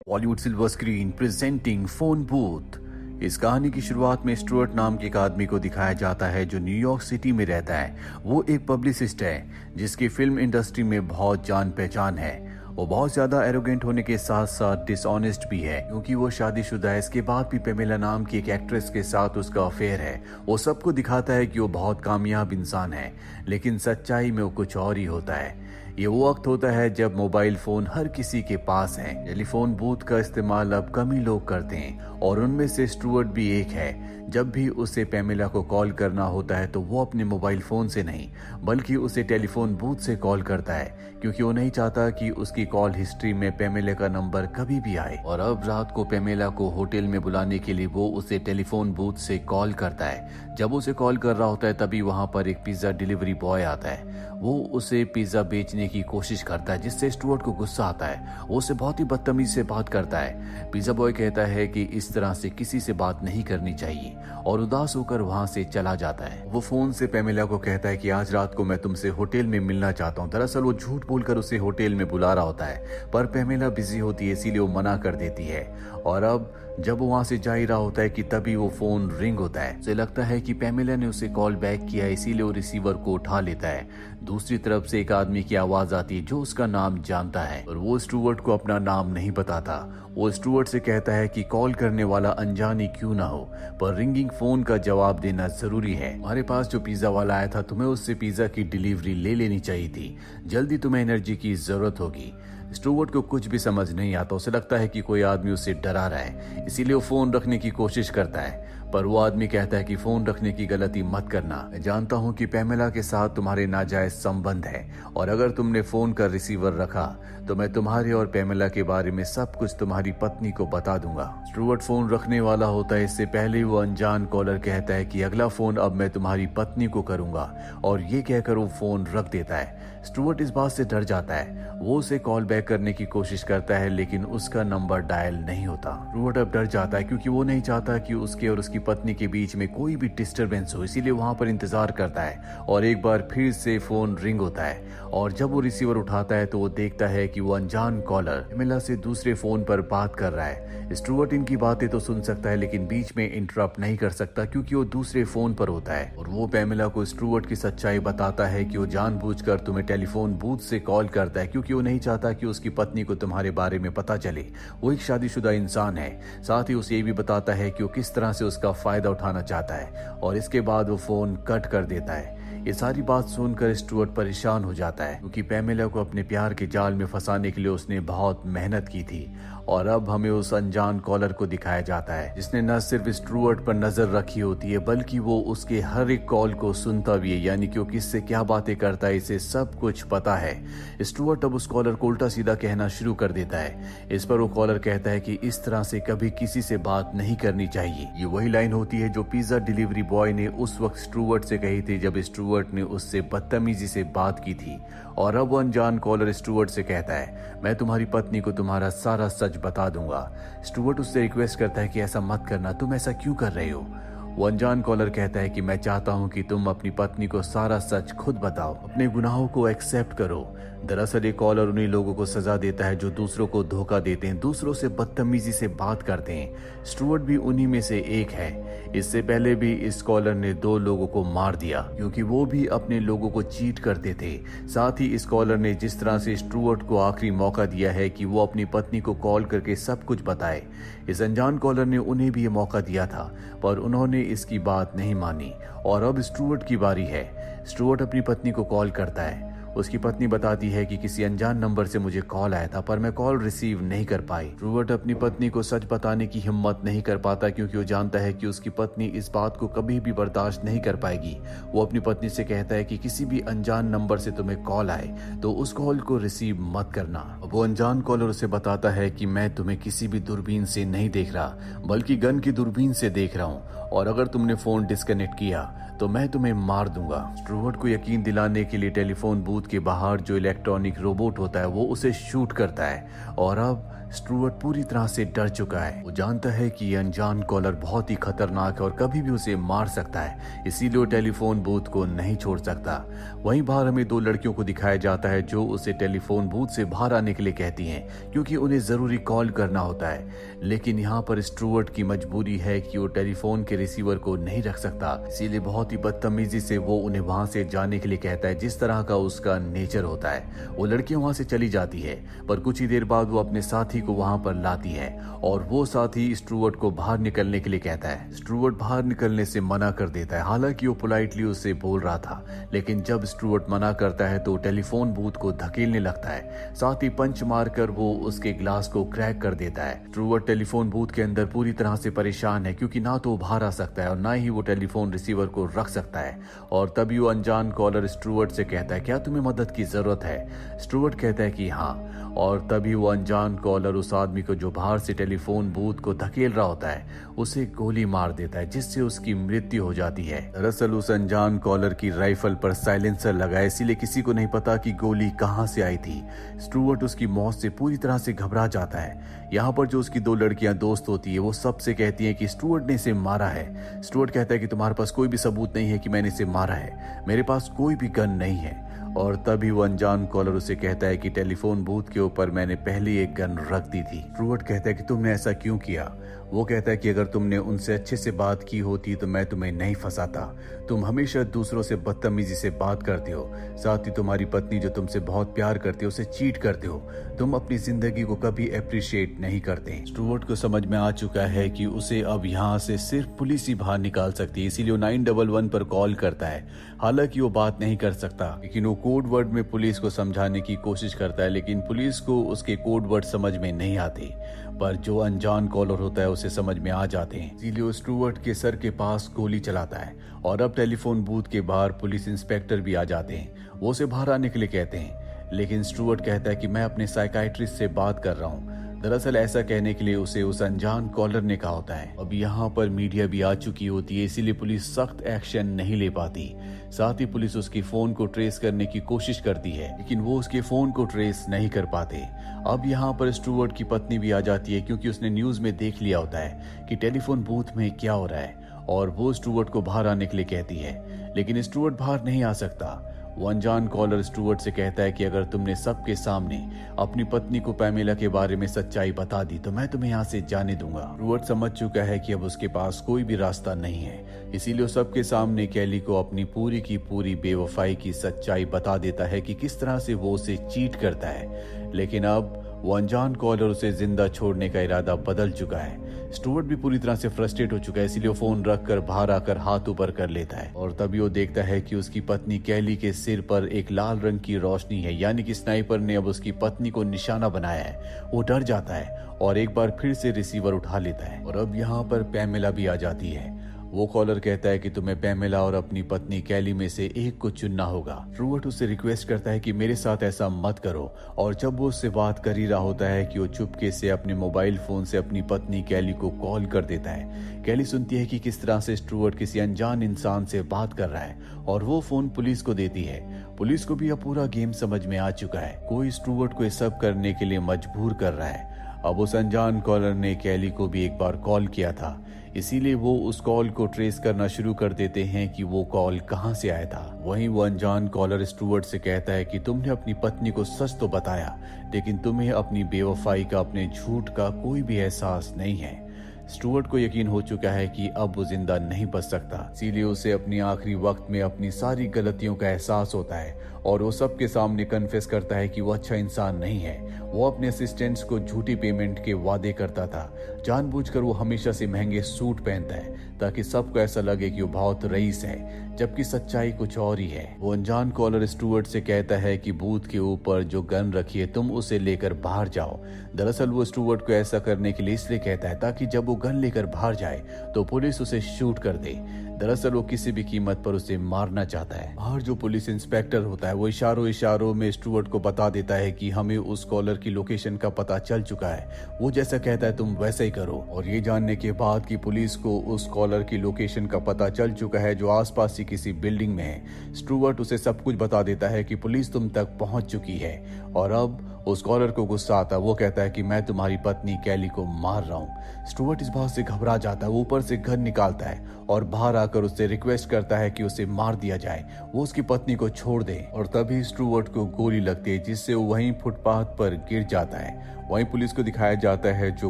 Bollywood silver screen presenting phone booth. इस कहानी की शुरुआत में स्टुअर्ट नाम के एक आदमी को दिखाया जाता है जो न्यूयॉर्क सिटी में रहता है। वो एक पब्लिसिस्ट है जिसकी फिल्म इंडस्ट्री में बहुत जान पहचान है। वो बहुत ज्यादा एरोगेंट होने के साथ साथ डिसऑनेस्ट भी है क्योंकि वो शादीशुदा है। इसके बाद भी पेमेला नाम की एक एक्ट्रेस के साथ उसका अफेयर है। वो सबको दिखाता है कि वो बहुत कामयाब इंसान है, लेकिन सच्चाई में वो कुछ और ही होता है। ये वो वक्त होता है जब मोबाइल फोन हर किसी के पास है। टेलीफोन बूथ का इस्तेमाल अब कम ही लोग करते हैं और उनमें से स्टुअर्ट भी एक है। जब भी उसे पेमेला को कॉल करना होता है तो वो अपने मोबाइल फोन से नहीं बल्कि उसे टेलीफोन बूथ से कॉल करता है क्योंकि वो नहीं चाहता कि उसकी कॉल हिस्ट्री में पेमेला का नंबर कभी भी आए। और अब रात को पेमेला को होटल में बुलाने के लिए वो उसे टेलीफोन बूथ से कॉल करता है। जब उसे कॉल कर रहा होता है तभी वहां पर एक पिज्जा डिलीवरी बॉय आता है। वो उसे पिज्जा बेचने की कोशिश करता है जिससे स्टुअर्ट को गुस्सा आता है। वो उसे बहुत ही बदतमीजी से बात करता है। पिज्जा बॉय कहता है कि इस तरह से किसी से बात नहीं करनी चाहिए और उदास होकर वहां से चला जाता है। वो फोन से पेमेला को कहता है कि आज रात को मैं तुमसे होटल में मिलना चाहता हूँ। दरअसल वो झूठ बोलकर उसे होटल में बुला रहा होता है पर पेमेला बिजी होती है इसीलिए वो मना कर देती है। और अब जब वो वहां से जा ही रहा होता है कि तभी वो फोन रिंग होता है। उसे लगता है कि पेमेला ने उसे कॉल बैक किया इसीलिए वो रिसीवर को उठा लेता है। दूसरी तरफ से एक आदमी की आवाज आती है जो उसका नाम जानता है और वो स्टुअर्ट को अपना नाम नहीं बताता। वो स्टुअर्ट से कहता है कि कॉल करने वाला अनजान ही क्यों ना हो पर रिंगिंग फोन का जवाब देना जरूरी है। हमारे पास जो पिज्जा वाला आया था तुम्हें उससे पिज्जा की डिलीवरी ले लेनी चाहिए थी। जल्दी तुम्हें एनर्जी की जरूरत होगी। स्टुअर्ट को कुछ भी समझ नहीं आता। उसे लगता है कि कोई आदमी उसे डरा रहा है इसीलिए वो फोन रखने की कोशिश करता है पर वो आदमी कहता है कि फोन रखने की गलती मत करना। मैं जानता हूँ कि पेमेला के साथ तुम्हारे नाजायज संबंध है और अगर तुमने फोन का रिसीवर रखा तो मैं तुम्हारे और पेमेला के बारे में सब कुछ तुम्हारी पत्नी को बता दूंगा। स्टुअर्ट फोन रखने वाला होता है। इससे पहले वो अनजान कॉलर कहता है कि अगला फोन अब मैं तुम्हारी पत्नी को करूंगा और ये कहकर वो फोन रख देता है। स्टुअर्ट इस बात से डर जाता है। वो उसे कॉल बैक करने की कोशिश करता है लेकिन उसका नंबर डायल नहीं होता। स्टुअर्ट अब डर जाता है क्योंकि वो नहीं चाहता कि उसके और उसकी पत्नी के बीच में कोई भी डिस्टरबेंस हो, इसीलिए वहां पर इंतजार करता है। और एक बार फिर से फोन रिंग होता है और जब वो रिसीवर उठाता है तो वो देखता है कि वो अनजान कॉलर पेमेला से दूसरे फोन पर बात कर रहा है। स्टुअर्ट इनकी बातें तो सुन सकता है लेकिन बीच में इंटरप्ट नहीं कर सकता क्योंकि वो दूसरे फोन पर होता है। और वो पेमेला को स्टुअर्ट की सच्चाई बताता है कि वो जानबूझकर तुम्हें टेलीफोन बूथ से कॉल करता है क्योंकि वो नहीं चाहता कि उसकी पत्नी को तुम्हारे बारे में पता चले। वो एक शादीशुदा इंसान है। साथ ही उसे ये भी बताता है कि वो किस तरह से उसका फायदा उठाना चाहता है और इसके बाद वो फोन कट कर देता है। ये सारी बात सुनकर स्टुअर्ट परेशान हो जाता है क्योंकि पेमेला को अपने प्यार के जाल में फंसाने के लिए उसने बहुत मेहनत की थी। और अब हमें उस अनजान कॉलर को दिखाया जाता है जिसने न सिर्फ स्टुअर्ट पर नजर रखी होती है बल्कि वो उसके हर एक कॉल को सुनता भी है, यानी कि वो किससे क्या बातें करता है इसे सब कुछ पता है। स्टुअर्ट अब उस कॉलर को उल्टा सीधा कहना शुरू कर देता है। इस पर वो कॉलर कहता है कि इस तरह से कभी किसी से बात नहीं करनी चाहिए। ये वही लाइन होती है जो पिज्जा डिलीवरी बॉय ने उस वक्त स्टुअर्ट से कही थी जब स्टुअर्ट ने उससे बदतमीजी से बात की थी। और अब वो अनजान कॉलर स्टुअर्ट से कहता है मैं तुम्हारी पत्नी को तुम्हारा सारा सच बता दूंगा। स्टुअर्ट उससे रिक्वेस्ट करता है कि ऐसा मत करना, तुम ऐसा क्यों कर रहे हो। वो अनजान कॉलर कहता है कि मैं चाहता हूं कि तुम अपनी पत्नी को सारा सच खुद बताओ, अपने गुनाहों को एक्सेप्ट करो। दरअसल ये कॉलर उन्हीं लोगों को सजा देता है जो दूसरों को धोखा देते हैं, दूसरों से बदतमीजी से बात करते हैं। स्टुअर्ट भी उन्हीं में से एक है। इससे पहले भी इस कॉलर ने 2 लोगों को मार दिया क्योंकि वो भी अपने लोगों को चीट करते थे। साथ ही इस कॉलर ने जिस तरह से स्टुअर्ट को आखिरी मौका दिया है कि वो अपनी पत्नी को कॉल करके सब कुछ बताए, इस अनजान कॉलर ने उन्हें भी ये मौका दिया था पर उन्होंने इसकी बात नहीं मानी। और अब स्टुअर्ट की बारी है। स्टुअर्ट अपनी पत्नी को कॉल करता है। उसकी पत्नी बताती है कि किसी अनजान नंबर से मुझे कॉल आया था पर मैं कॉल रिसीव नहीं कर पाई। स्टुअर्ट अपनी पत्नी को सच बताने की हिम्मत नहीं कर पाता क्योंकि वो जानता है कि उसकी पत्नी इस बात को कभी भी बर्दाश्त नहीं कर पाएगी। वो अपनी पत्नी से कहता है कि किसी भी अनजान नंबर से तुम्हें कॉल आए तो उस कॉल को रिसीव मत करना। वो अनजान कॉलर उसे बताता है कि मैं तुम्हें किसी भी दूरबीन से नहीं देख रहा बल्कि गन की दूरबीन से देख रहा हूँ और अगर तुमने फोन डिस्कनेक्ट किया तो मैं तुम्हें मार दूंगा। स्टुअर्ट को यकीन दिलाने के लिए टेलीफोन बूथ के बाहर जो इलेक्ट्रॉनिक रोबोट होता है वो उसे शूट करता है। और अब स्टुअर्ट पूरी तरह से डर चुका है। वो जानता है कि ये अनजान कॉलर बहुत ही खतरनाक है और कभी भी उसे मार सकता है, इसीलिए वो टेलीफोन बूथ को नहीं छोड़ सकता। वहीं बाहर हमें दो लड़कियों को दिखाया जाता है जो उसे टेलीफोन बूथ से बाहर आने के लिए कहती हैं, क्योंकि उन्हें जरूरी कॉल करना होता है। लेकिन यहाँ पर स्टुअर्ट की मजबूरी है कि वो टेलीफोन के रिसीवर को नहीं रख सकता, इसीलिए बहुत ही बदतमीजी से वो उन्हें वहां से जाने के लिए कहता है, जिस तरह का उसका नेचर होता है। वो लड़कियां वहां से चली जाती है, पर कुछ ही देर बाद वो अपने साथी को वहां पर लाती है और वो साथी स्टुअर्ट को बाहर निकलने के लिए कहता है। स्टुअर्ट बाहर निकलने से मना कर देता है, हालांकि वो पोलाइटली उसे बोल रहा था, लेकिन जब स्टुअर्ट मना करता है तो टेलीफोन बूथ को धकेलने लगता है, साथ ही पंच मारकर वो उसके ग्लास को क्रैक कर देता है। स्टुअर्ट टेलीफोन बूथ के अंदर पूरी तरह से परेशान है, क्योंकि ना तो बाहर आ सकता है और ना ही वो टेलीफोन रिसीवर को रख सकता है। और तभी वो अनजान कॉलर स्टुअर्ट से कहता है, क्या तुम्हें मदद की जरूरत है? स्टुअर्ट कहता है कि हाँ, और तभी वो अनजान कॉलर उस आदमी को जो बाहर से टेलीफोन बूथ को धकेल रहा होता है उसे गोली मार देता है, जिससे उसकी मृत्यु हो जाती है। दरअसल उस अनजान कॉलर की राइफल पर साइलेंसर लगा है, इसीलिए किसी को नहीं पता कि गोली कहां से आई थी। स्टुअर्ट उसकी मौत से पूरी तरह से घबरा जाता है। यहाँ पर जो उसकी दो लड़कियां दोस्त होती है वो सबसे कहती है कि स्टुअर्ट ने इसे मारा है। स्टुअर्ट कहता है कि तुम्हारे पास कोई भी सबूत नहीं है कि मैंने इसे मारा है, मेरे पास कोई भी गन नहीं है। और तभी वो अनजान कॉलर उसे कहता है कि टेलीफोन बूथ के ऊपर मैंने पहले एक गन रख दी थी। स्टुअर्ट कहता है कि तुमने ऐसा क्यों किया? वो कहता है कि अगर तुमने उनसे अच्छे से बात की होती तो मैं तुम्हें नहीं फंसाता। तुम हमेशा दूसरों से बदतमीजी से बात करते हो, साथ ही तुम्हारी पत्नी जो तुमसे बहुत प्यार करती है उसे चीट करते हो। तुम अपनी जिंदगी को कभी अप्रिशिएट नहीं करते। स्टुअर्ट को समझ में आ चुका है कि उसे अब यहाँ से सिर्फ पुलिस ही बाहर निकाल सकती है, इसीलिए वो 911 पर कॉल करता है। हालांकि वो बात नहीं कर सकता, लेकिन वो कोड वर्ड में पुलिस को समझाने की कोशिश करता है, लेकिन पुलिस को उसके कोड वर्ड समझ में नहीं आते। पर जो अनजान कॉलर होता है उसे समझ में आ जाते हैं, इसीलिए वो स्टुअर्ट के सर के पास गोली चलाता है। और अब टेलीफोन बूथ के बाहर पुलिस इंस्पेक्टर भी आ जाते हैं, वो उसे बाहर आने के लिए कहते हैं, लेकिन स्टुअर्ट कहता है कि मैं अपने साइकाइट्रिस्ट से बात कर रहा हूँ। दरअसल ऐसा कहने के लिए उसे उस अनजान कॉलर ने कहा होता है। अब यहाँ पर मीडिया भी आ चुकी होती है, इसीलिए पुलिस सख्त एक्शन नहीं ले पाती। साथ ही पुलिस उसके फोन को ट्रेस करने की कोशिश करती है, लेकिन वो उसके फोन को ट्रेस नहीं कर पाते। अब यहाँ पर स्टुअर्ट की पत्नी भी आ जाती है, क्योंकि उसने न्यूज में देख लिया होता है कि टेलीफोन बूथ में क्या हो रहा है, और वो स्टुअर्ट को बाहर आने के लिए कहती है, लेकिन स्टुअर्ट बाहर नहीं आ सकता। वो अनजान कॉलर स्टुअर्ट से कहता है कि अगर तुमने सबके सामने अपनी पत्नी को पैमेला के बारे में सच्चाई बता दी तो मैं तुम्हें यहाँ से जाने दूंगा। स्टुअर्ट समझ चुका है कि अब उसके पास कोई भी रास्ता नहीं है, इसीलिए वो सबके सामने कैली को अपनी पूरी की पूरी बेवफाई की सच्चाई बता देता है कि किस तरह से वो उसे चीट करता है। लेकिन अब वो अनजान कॉलर उसे जिंदा छोड़ने का इरादा बदल चुका है। स्टुअर्ट भी पूरी तरह से फ्रस्ट्रेट हो चुका है, इसीलिए वो फोन रखकर बाहर आकर हाथ ऊपर कर लेता है। और तभी वो देखता है कि उसकी पत्नी कैली के सिर पर एक लाल रंग की रोशनी है, यानी कि स्नाइपर ने अब उसकी पत्नी को निशाना बनाया है। वो डर जाता है और एक बार फिर से रिसीवर उठा लेता है। और अब यहाँ पर पैमेला भी आ जाती है। वो कॉलर कहता है कि तुम्हें पैमेला और अपनी पत्नी कैली में से एक को चुनना होगा। स्टुअर्ट उससे रिक्वेस्ट करता है कि मेरे साथ ऐसा मत करो। और जब वो उससे बात कर ही रहा होता है कि वो चुपके से अपने मोबाइल फोन से अपनी पत्नी कैली को कॉल कर देता है। कैली सुनती है कि किस तरह से स्टुअर्ट किसी अनजान इंसान से बात कर रहा है, और वो फोन पुलिस को देती है। पुलिस को भी अब पूरा गेम समझ में आ चुका है, कोई स्टुअर्ट को ये सब करने के लिए मजबूर कर रहा है। अब उस अनजान कॉलर ने कैली को भी एक बार कॉल किया था, इसीलिए वो उस कॉल को ट्रेस करना शुरू कर देते हैं कि वो कॉल कहां से आया था। वहीं वो अनजान कॉलर स्टुअर्ट से कहता है कि तुमने अपनी पत्नी को सच तो बताया, लेकिन तुम्हें अपनी बेवफाई का, अपने झूठ का कोई भी एहसास नहीं है। स्टुअर्ट को यकीन हो चुका है कि अब वो जिंदा नहीं बच सकता, इसीलिए उसे अपनी आखिरी वक्त में अपनी सारी गलतियों का एहसास होता है और वो सबके सामने कन्फेस करता है कि वो अच्छा इंसान नहीं है। वो अपने असिस्टेंट्स को झूठी पेमेंट के वादे करता था, जानबूझकर वो हमेशा से महंगे सूट पहनता है ताकि सबको ऐसा लगे कि वो बहुत रईस है, जबकि सच्चाई कुछ और ही है। वो अनजान कॉलर स्टुअर्ट से कहता है कि बूथ के ऊपर जो गन रखी है तुम उसे लेकर बाहर जाओ। दरअसल वो स्टुअर्ट को ऐसा करने के लिए इसलिए कहता है ताकि जब वो गन लेकर बाहर जाए तो पुलिस उसे शूट कर दे। दरअसल वो किसी भी कीमत पर उसे मारना चाहता है। बाहर जो पुलिस इंस्पेक्टर होता है वो इशारों में स्टुअर्ट को बता देता है कि हमें उस कॉलर की लोकेशन का पता चल चुका है, वो जैसा कहता है तुम वैसा ही करो। और ये जानने के बाद कि पुलिस को उस कॉलर की लोकेशन का पता चल चुका है जो आसपास ही किसी बिल्डिंग में है, स्टुअर्ट उसे सब कुछ बता देता है कि पुलिस तुम तक पहुंच चुकी है और अब उस कॉलर को गुस्सा आता है। वो कहता है कि मैं तुम्हारी पत्नी कैली को मार रहा हूँ। स्टुअर्ट इस बात से घबरा जाता है। वो ऊपर से गन निकालता है और बाहर आकर उससे रिक्वेस्ट करता है कि उसे मार दिया जाए, वो उसकी पत्नी को छोड़ दे। और तभी स्टुअर्ट को गोली लगती है, जिससे वो वहीं फुटपाथ पर गिर जाता है। वहीं पुलिस को दिखाया जाता है, जो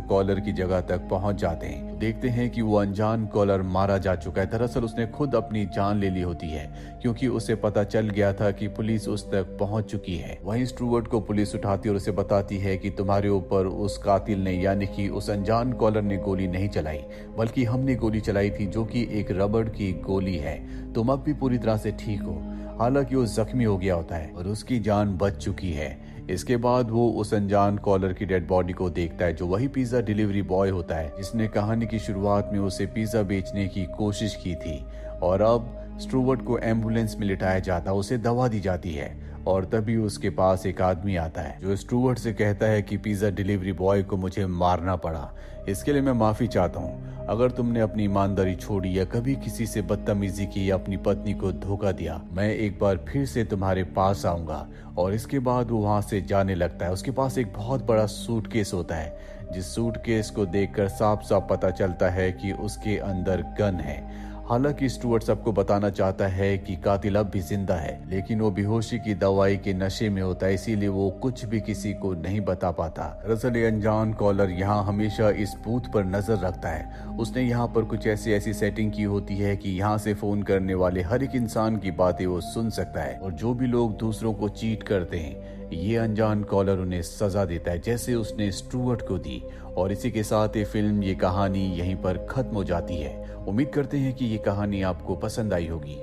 कॉलर की जगह तक पहुंच जाते हैं। देखते हैं कि वो अनजान कॉलर मारा जा चुका है। दरअसल उसने खुद अपनी जान ले ली होती है, क्योंकि उसे पता चल गया था कि पुलिस उस तक पहुंच चुकी है। वहीं स्टुअर्ट को पुलिस उठाती और उसे बताती है कि तुम्हारे ऊपर उस कातिल ने, यानी कि उस अनजान कॉलर ने गोली नहीं चलाई, बल्कि हमने गोली चलाई थी, जो कि एक रबड़ की गोली है। तुम अब भी पूरी तरह से ठीक हो। हालांकि वो जख्मी हो गया होता है और उसकी जान बच चुकी है। इसके बाद वो उस अनजान कॉलर की डेड बॉडी को देखता है, जो वही पिज्जा डिलीवरी बॉय होता है जिसने कहानी की शुरुआत में उसे पिज्जा बेचने की कोशिश की थी। और अब स्टुअर्ट को एम्बुलेंस में लिटाया जाता है, उसे दवा दी जाती है। और तभी उसके पास एक आदमी आता है, जो स्टुअर्ट से कहता है कि पिज्जा डिलीवरी बॉय को मुझे मारना पड़ा, इसके लिए मैं माफी चाहता हूँ। अगर तुमने अपनी ईमानदारी छोड़ी या कभी किसी से बदतमीजी की या अपनी पत्नी को धोखा दिया, मैं एक बार फिर से तुम्हारे पास आऊंगा। और इसके बाद वो वहां से जाने लगता है। उसके पास एक बहुत बड़ा सूटकेस होता है, जिस सूटकेस को देखकर साफ साफ पता चलता है कि उसके अंदर गन है। हालांकि स्टुअर्ट सबको बताना चाहता है कि कातिल अब भी जिंदा है, लेकिन वो बेहोशी की दवाई के नशे में होता है, इसीलिए वो कुछ भी किसी को नहीं बता पाता। दरअसल ये अनजान कॉलर यहाँ हमेशा इस बूथ पर नजर रखता है। उसने यहाँ पर कुछ ऐसी सेटिंग की होती है कि यहाँ से फोन करने वाले हर एक इंसान की बातें वो सुन सकता है, और जो भी लोग दूसरों को चीट करते हैं, ये अनजान कॉलर उन्हें सजा देता है, जैसे उसने स्टुअर्ट को दी। और इसी के साथ ये फिल्म, ये कहानी यहीं पर खत्म हो जाती है। उम्मीद करते हैं कि ये कहानी आपको पसंद आई होगी।